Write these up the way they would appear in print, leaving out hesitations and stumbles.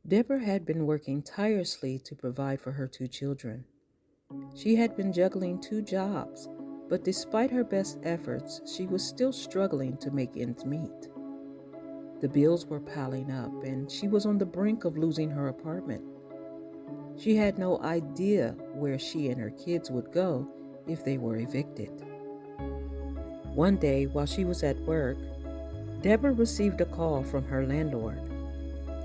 Deborah had been working tirelessly to provide for her two children. She had been juggling two jobs, but despite her best efforts, she was still struggling to make ends meet. The bills were piling up, and she was on the brink of losing her apartment. She had no idea where she and her kids would go if they were evicted. One day, while she was at work, Deborah received a call from her landlord.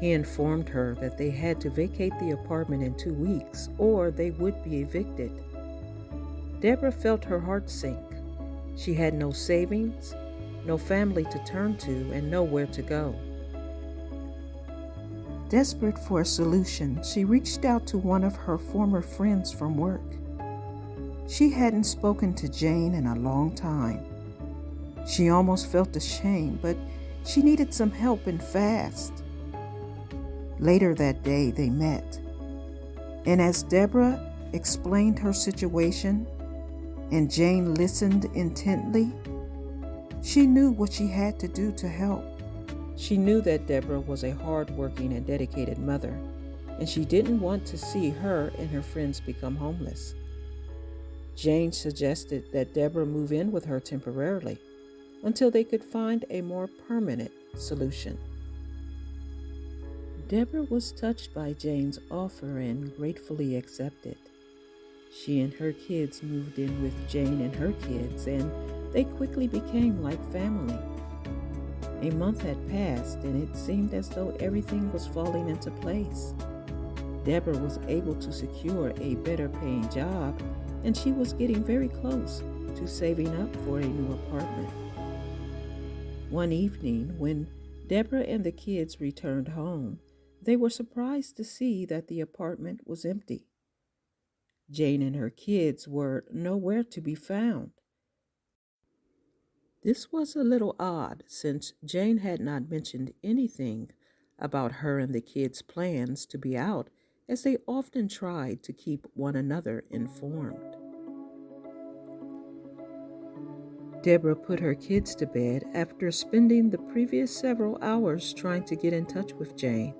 He informed her that they had to vacate the apartment in 2 weeks or they would be evicted. Deborah felt her heart sink. She had no savings, no family to turn to, and nowhere to go. Desperate for a solution, she reached out to one of her former friends from work. She hadn't spoken to Jane in a long time. She almost felt ashamed, but she needed some help and fast. Later that day, they met. And as Deborah explained her situation and Jane listened intently, she knew what she had to do to help. She knew that Deborah was a hard-working and dedicated mother, and she didn't want to see her and her friends become homeless. Jane suggested that Deborah move in with her temporarily until they could find a more permanent solution. Deborah was touched by Jane's offer and gratefully accepted. She and her kids moved in with Jane and her kids, and they quickly became like family. A month had passed, and it seemed as though everything was falling into place. Deborah was able to secure a better-paying job, and she was getting very close to saving up for a new apartment. One evening, when Deborah and the kids returned home, they were surprised to see that the apartment was empty. Jane and her kids were nowhere to be found. This was a little odd, since Jane had not mentioned anything about her and the kids' plans to be out, as they often tried to keep one another informed. Deborah put her kids to bed after spending the previous several hours trying to get in touch with Jane.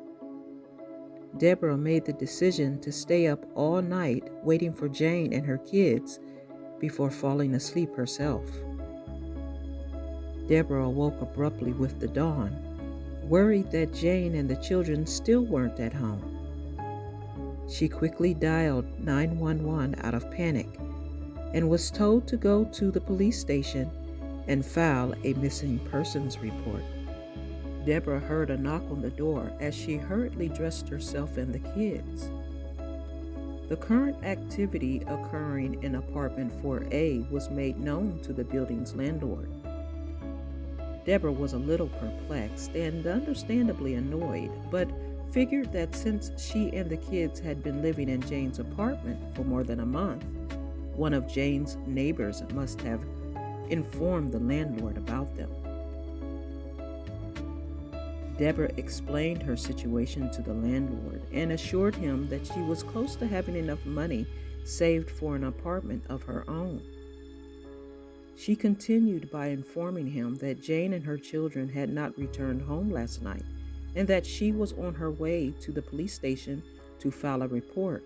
Deborah made the decision to stay up all night waiting for Jane and her kids before falling asleep herself. Deborah awoke abruptly with the dawn, worried that Jane and the children still weren't at home. She quickly dialed 911 out of panic and was told to go to the police station and file a missing persons report. Deborah heard a knock on the door as she hurriedly dressed herself and the kids. The current activity occurring in apartment 4A was made known to the building's landlord. Deborah was a little perplexed and understandably annoyed, but figured that since she and the kids had been living in Jane's apartment for more than a month, one of Jane's neighbors must have informed the landlord about them. Deborah explained her situation to the landlord and assured him that she was close to having enough money saved for an apartment of her own. She continued by informing him that Jane and her children had not returned home last night and that she was on her way to the police station to file a report.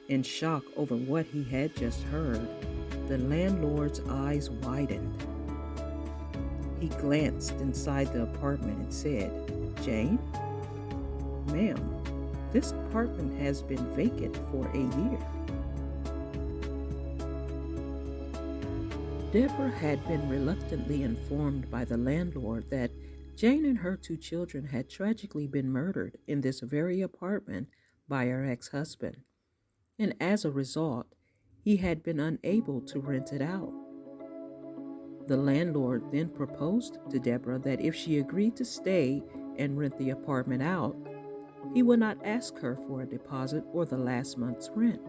In shock over what he had just heard, the landlord's eyes widened. He glanced inside the apartment and said, "Jane? Ma'am, this apartment has been vacant for a year." Deborah had been reluctantly informed by the landlord that Jane and her two children had tragically been murdered in this very apartment by her ex-husband, and as a result, he had been unable to rent it out. The landlord then proposed to Deborah that if she agreed to stay and rent the apartment out, he would not ask her for a deposit or the last month's rent.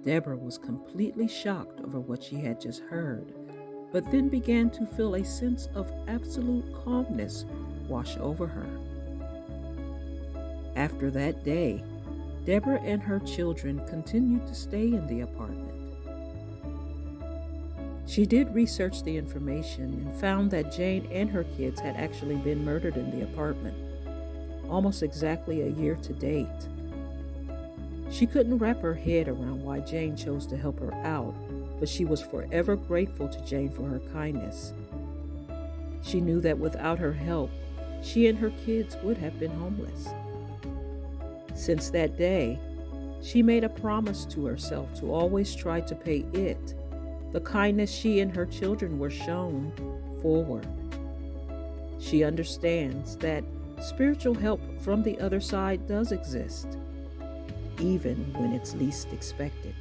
Deborah was completely shocked over what she had just heard, but then began to feel a sense of absolute calmness wash over her. After that day, Deborah and her children continued to stay in the apartment. She did research the information and found that Jane and her kids had actually been murdered in the apartment. almost exactly a year to date. She couldn't wrap her head around why Jane chose to help her out, but she was forever grateful to Jane for her kindness. She knew that without her help, she and her kids would have been homeless. Since that day, she made a promise to herself to always try to pay it, the kindness she and her children were shown, forward. She understands that spiritual help from the other side does exist, even when it's least expected.